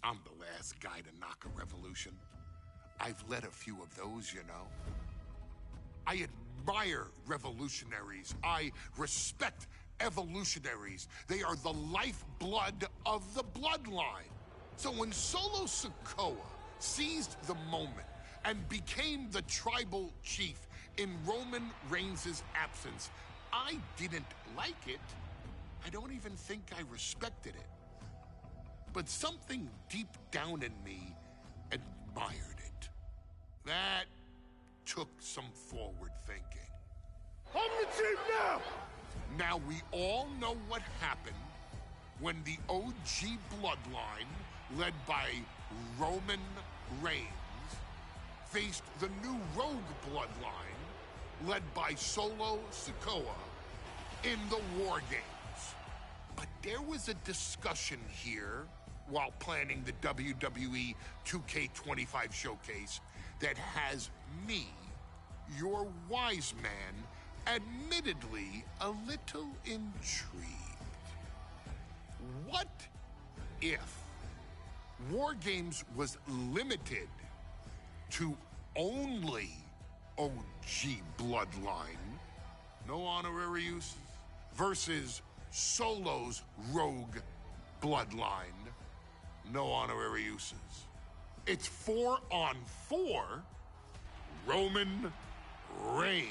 I'm the last guy to knock a revolution. I've led a few of those, you know. I admire revolutionaries. I respect evolutionaries. They are the lifeblood of the bloodline. So when Solo Sikoa seized the moment and became the tribal chief in Roman Reigns' absence, I didn't like it. I don't even think I respected it. But something deep down in me admired it. That took some forward thinking. I'm the chief now! Now we all know what happened when the OG Bloodline, led by Roman Reigns, faced the new Rogue Bloodline, led by Solo Sikoa, in the WarGames. But there was a discussion here while planning the WWE 2K25 showcase that has me, your wise man, admittedly a little intrigued. What if WarGames was limited to only OG Bloodline, no honorary uses, versus Solo's Rogue Bloodline, no honorary uses? It's 4-on-4 Roman Reigns.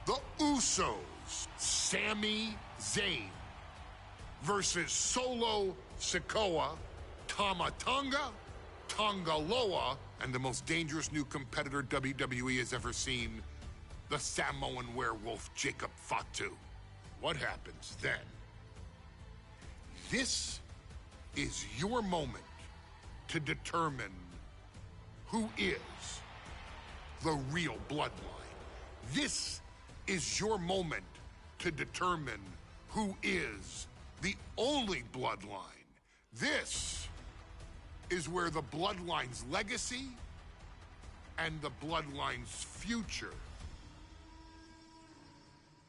The Usos, Sami Zayn, versus Solo Sikoa, Tama Tonga, Tonga Loa, and the most dangerous new competitor WWE has ever seen, the Samoan werewolf Jacob Fatu. What happens then? This is your moment to determine who is the real bloodline. This is your moment to determine who is the only bloodline. This is where the bloodline's legacy and the bloodline's future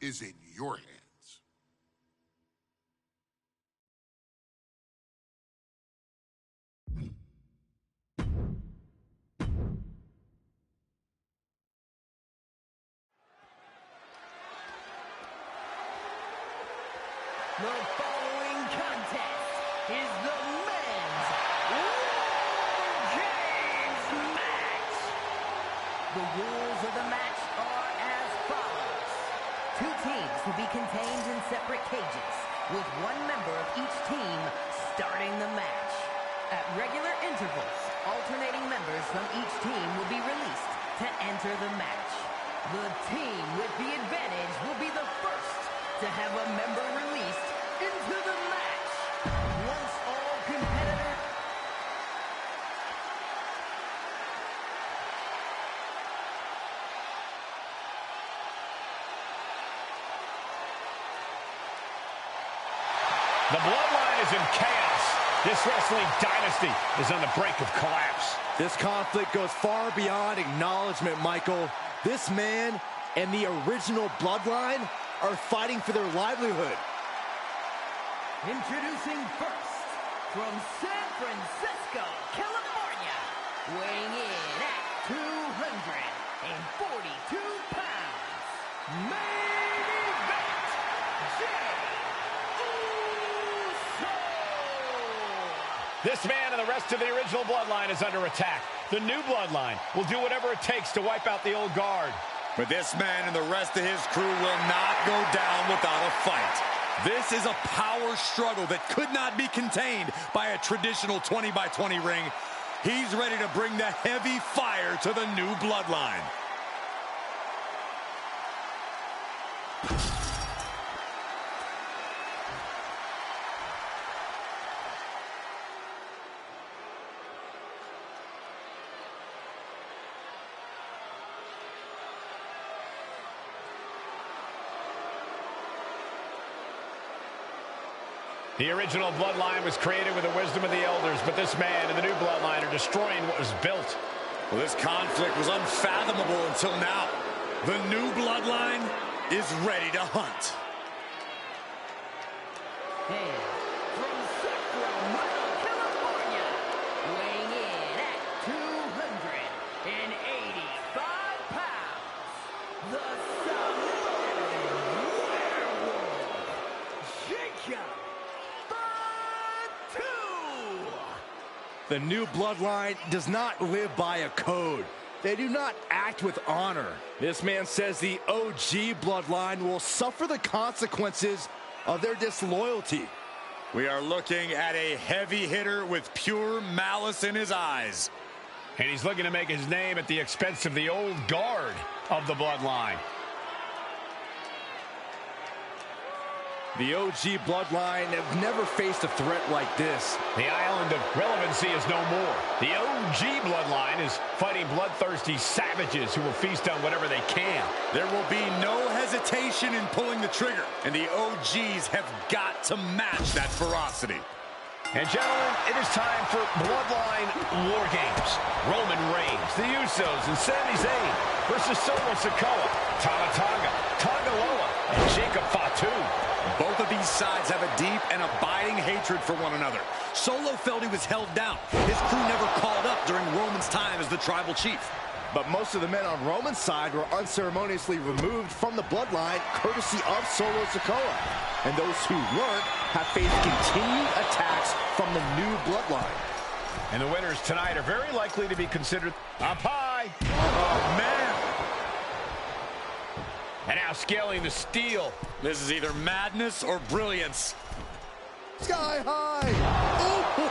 is in your hands. The following contest is the men's WarGames match. The rules of the match are as follows. 2 teams will be contained in separate cages, with 1 member of each team starting the match. At regular intervals, alternating members from each team will be released to enter the match. The team with the advantage will be the first to have a member released into the match. Once all competitors... The Bloodline is in chaos. This wrestling dynasty is on the brink of collapse. This conflict goes far beyond acknowledgement, Michael. This man and the original Bloodline are fighting for their livelihood. Introducing first, from San Francisco, California, weighing in at 242 pounds, main event, Jey Uso! This man and the rest of the original Bloodline is under attack. The new Bloodline will do whatever it takes to wipe out the old guard. But this man and the rest of his crew will not go down without a fight. This is a power struggle that could not be contained by a traditional 20-by-20 ring. He's ready to bring the heavy fire to the new Bloodline. The original Bloodline was created with the wisdom of the elders, but this man and the new Bloodline are destroying what was built. Well, this conflict was unfathomable until now. The new Bloodline is ready to hunt. And from Sacramento, California, Jacob Fatu. The new bloodline does not live by a code. They do not act with honor. This man says the OG bloodline will suffer the consequences of their disloyalty. We are looking at a heavy hitter with pure malice in his eyes. And he's looking to make his name at the expense of the old guard of the bloodline. The OG bloodline have never faced a threat like this. The island of relevancy is no more. The OG bloodline is fighting bloodthirsty savages who will feast on whatever they can. There will be no hesitation in pulling the trigger, and the OGs have got to match that ferocity. And gentlemen, it is time for Bloodline WarGames. Roman Reigns, the Usos, and Sami Zayn versus Sikoa, Tama Tonga, Tonga Loa, and Jacob Fatu. Both of these sides have a deep and abiding hatred for one another. Solo felt he was held down. His crew never called up during Roman's time as the tribal chief. But most of the men on Roman's side were unceremoniously removed from the bloodline courtesy of Solo Sikoa. And those who weren't have faced continued attacks from the new bloodline. And the winners tonight are very likely to be considered up high. Oh, man. And now scaling the steel. This is either madness or brilliance. Sky high. Ooh,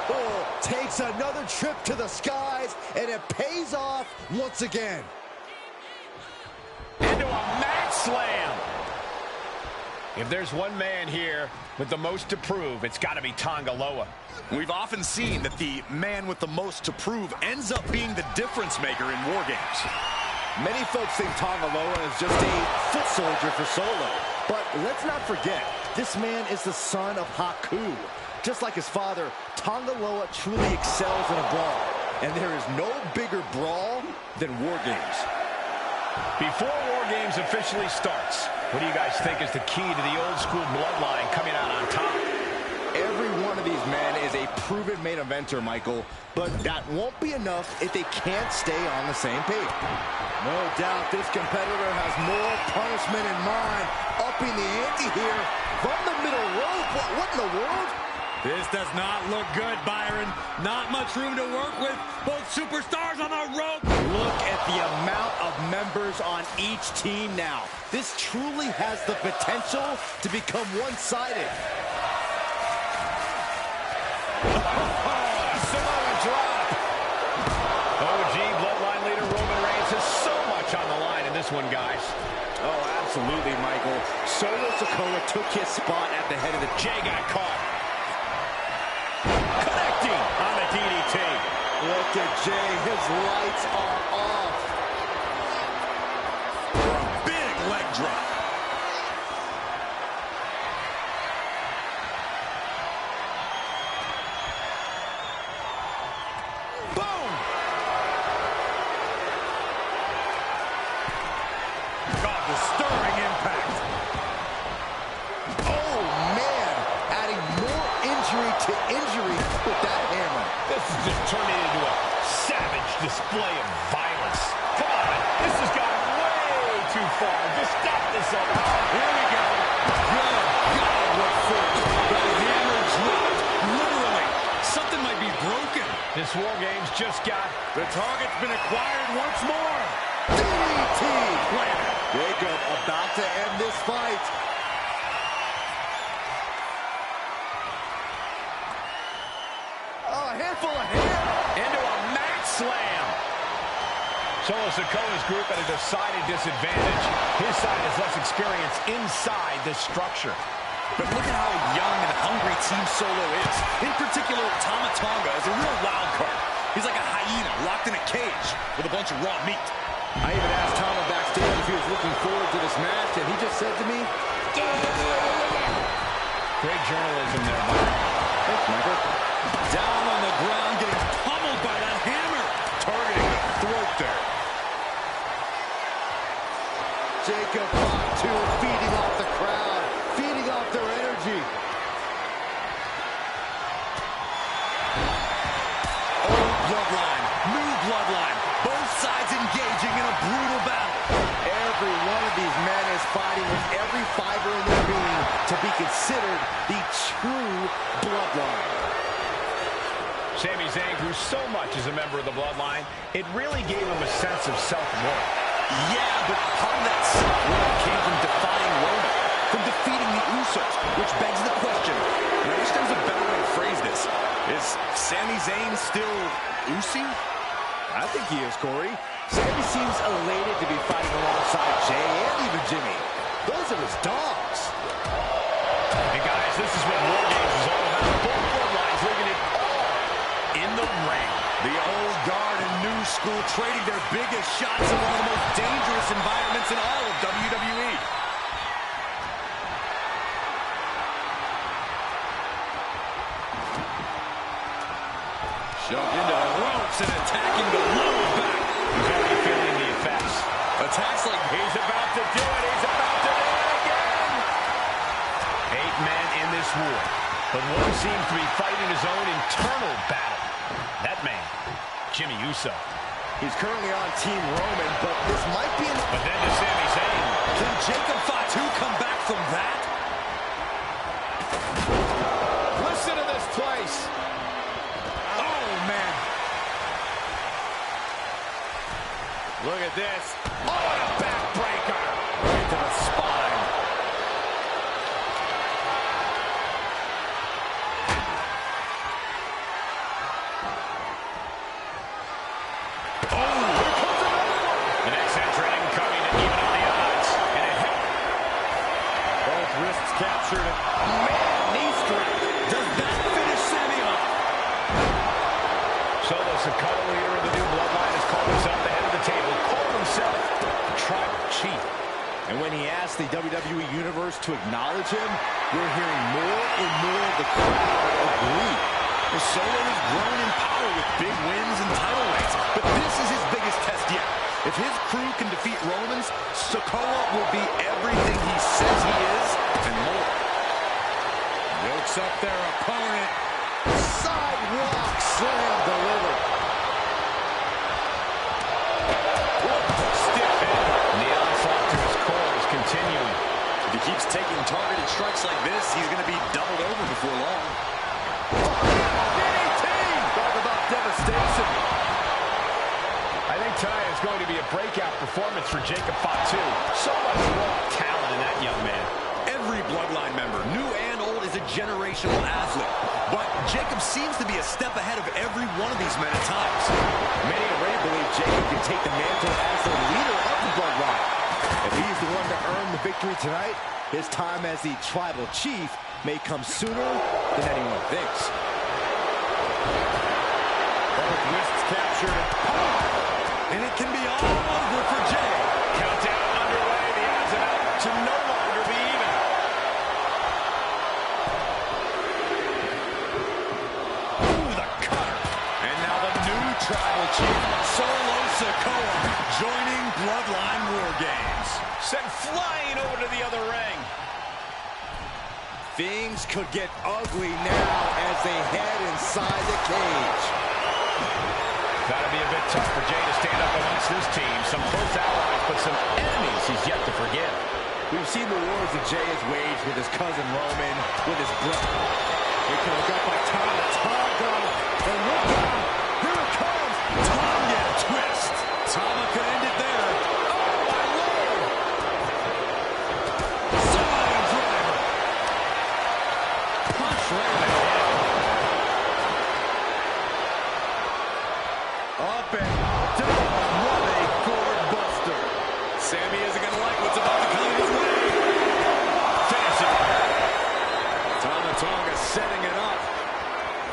takes another trip to the skies, and it pays off once again. Into a mat slam. If there's one man here with the most to prove, it's got to be Tonga Loa. We've often seen that the man with the most to prove ends up being the difference maker in WarGames. Many folks think Tonga Loa is just a foot soldier for Solo. But let's not forget, this man is the son of Haku. Just like his father, Tonga Loa truly excels in a brawl. And there is no bigger brawl than WarGames. Before WarGames officially starts, what do you guys think is the key to the old school bloodline coming out on top? Every one of these men is a proven main eventer, Michael, but that won't be enough if they can't stay on the same page. No doubt this competitor has more punishment in mind, upping the ante here from the middle rope. What in the world? This does not look good, Byron. Not much room to work with. Both superstars on the rope. Look at the amount of members on each team now. This truly has the potential to become one-sided. Samoan drop. OG Bloodline leader Roman Reigns has so much on the line in this one, guys. Oh, absolutely, Michael. Solo Sikoa took his spot at the head of the... Jey got caught. Connecting on the DDT. Look at Jey. His lights are off. Big leg drop. Boom! God, disturbing impact. Oh, man. Adding more injury to injury with that hammer. This is just turning into a savage display of violence. Come on, this has gone way too far. Just stop this already. Here we go. Good God, what force. The hammer dropped. Literally. Something might be broken. This WarGames just got... The target's been acquired once more. DDT. Planted. Jacob about to end this fight. Oh, a handful of hair. Into a mat slam. Solo Sikoa's group at a decided disadvantage. His side has less experience inside this structure. But look at how young and hungry Team Solo is. In particular, Tama Tonga is a real wild card. He's like a hyena locked in a cage with a bunch of raw meat. I even asked Tama backstage if he was looking forward to this match, and he just said to me, Great journalism there, Mike. thanks, Michael. Down on the ground, getting pummeled by that hammer. Targeting the throat there. Jacob Fatu feeding off the crowd, feeding off their energy. Old bloodline, new bloodline. Both sides engaging in a brutal battle. Every one of these men is fighting with every fiber in their being to to be considered the true Bloodline. Sami Zayn grew so much as a member of the Bloodline, it really gave him a sense of self-worth. Yeah, but part of that self-worth came from defying Roman, from defeating the Usos, which begs the question, and I wish there was a better way to phrase this, is Sami Zayn still Usi? I think he is, Corey. Sami seems elated to be fighting alongside Jey and even Jimmy. Those are his dogs. And guys, this is what WarGames is all about. Both Bloodlines leaving it all in the ring. The old guard and new school trading their biggest shots in one of the most dangerous environments in all of WWE. Shoved into the ropes and attacking the lower back. He's already feeling the effects. Attacks like He's about to do it. He's about to do it again. 8 men in this war, but one seems to be fighting his own internal battle. That man, Jey Uso. He's currently on Team Roman, but this might be an... But then to Sami Zayn. Can Jacob Fatu come back from that? Listen to this place. Oh, man. Look at this. Oh, what a backbreaker. Right to the spine. Oh, here comes another one. The next entrant incoming to even up the odds. And a hit. Both wrists captured. Man, knee strike. Does that finish Sami off? Solo Sikoa, leader of the new Bloodline, has called himself the head of the table, called himself the tribal chief. And when he asked the WWE Universe to acknowledge him, we're hearing more and more of the crowd agree. The Solo has grown in power with big wins and title reigns, but this is his biggest test yet. If his crew can defeat Romans, Sikoa will be everything he says he is and more. Yokes up their opponent. Sidewalk slam delivered. Stiff hit. And the onslaught to his core is continuing. If he keeps taking targeted strikes like this, he's going to be doubled over before long. Talk about devastation. I think tonight is going to be a breakout performance for Jacob Fatu. So much raw talent in that young man. Every Bloodline member, new and old, is a generational athlete. But Jacob seems to be a step ahead of every one of these men at times. Many already believe Jacob can take the mantle as the leader of the Bloodline. If he's the one to earn the victory tonight, his time as the tribal chief may come sooner than anyone thinks. Both wrists captured. And it can be all over for Jey. Countdown underway. The odds are out to no longer be even. Ooh, the cutter. And now the new tribal chief, Solo Sikoa, joining Bloodline WarGames. Sent flying over to the other ring. Things could get ugly now as they head inside the cage. Gotta be a bit tough for Jey to stand up amongst this team. Some close allies, but some enemies he's yet to forgive. We've seen the wars that Jey has waged with his cousin Roman, with his brother. Here comes up by Tama Tonga. And look out! Here it comes! Tonga twist. Tama could end it there. Oh, my Lord! Samoan driver. Punch right in the head. Up and down. What a gourd buster. Sami isn't going to like what's about to come his way. Finish it. Tama Tonga setting it up.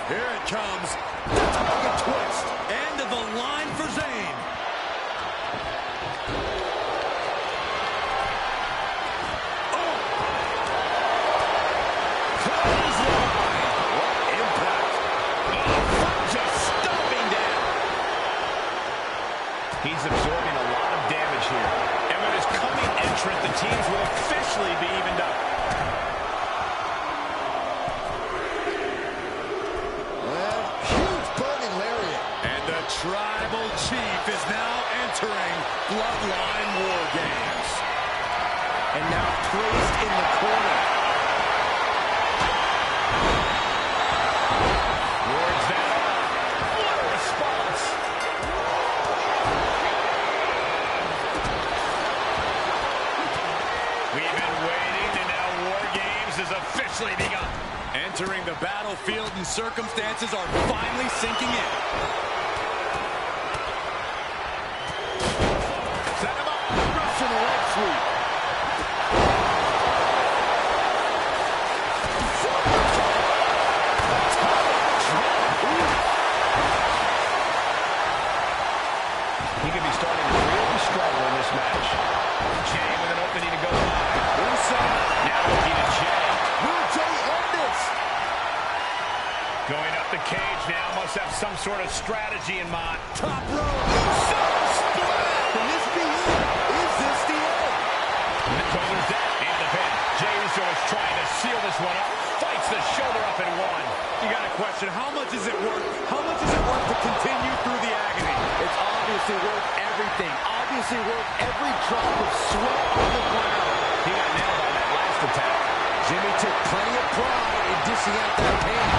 Here it comes. The Tonga twist. End of the line for Zayn. Oh! Clothesline. What impact. Oh, just stomping down. He's absorbing a lot of damage here. And with his coming entrant, the teams will officially be evened up. Well, huge burning lariat. And the tribal chief is now entering Bloodline WarGames. And now placed in the corner. Considering the battlefield and circumstances are finally sinking in. Set him up. Russian leg sweep. He could be starting to really struggle in this match. Jey with an opening to go live. Uso now looking at Jey. Will Jey end this? Going up the cage now. Must have some sort of strategy in mind. Top rope. So split. Can this be it? Is this the end? Shoulders down. And the pin. Jey Uso is trying to seal this one up. Fights the shoulder up and one. You got to question, how much is it worth? How much is it worth to continue through the agony? It's obviously worth everything. Obviously worth every drop of sweat on the ground. He got nailed on that last attack. Jimmy took plenty of pride in dishing out that pain.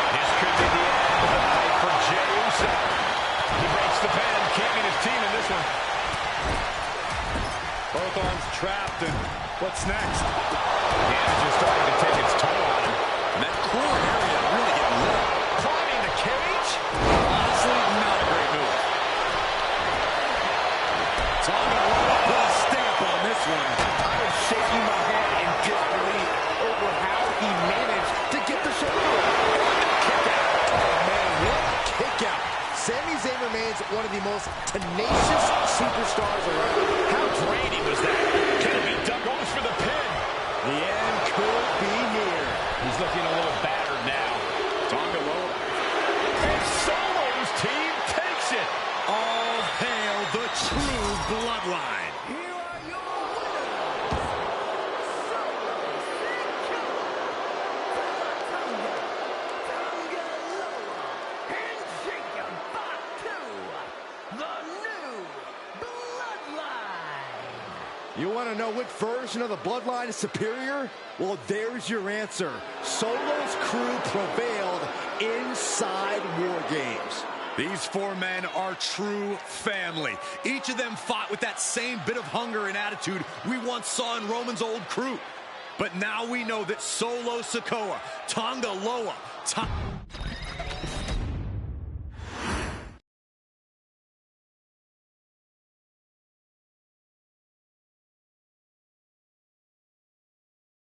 This could be the end of the fight for Jey Uso. He breaks the pin, keeping his team in this one. Both arms trapped, and what's next? Damage is starting to take its toll on him. And that core area really getting lit up. Climbing the cage? Honestly, not a great move. Tonga Loa put a stamp on this one. I am shaking my head in disbelief over how he managed to get the shoulder up. Kick out. Oh, man, what a kick out. Sami Zayn remains one of the most tenacious superstars around. How draining was that? Can it be done? Goes for the pin. The end could be near. He's looking a little battered now. Tonga Loa. And Solo's team takes it. All hail the true Bloodline. Here are your winners, Solo Sikoa, Tonga Loa, and Jacob Fatu, the new Bloodline. You want to know which version of the Bloodline is superior? Well, there's your answer. Solo's crew prevailed inside WarGames. These four men are true family. Each of them fought with that same bit of hunger and attitude we once saw in Roman's old crew. But now we know that Solo Sikoa, Tonga Loa,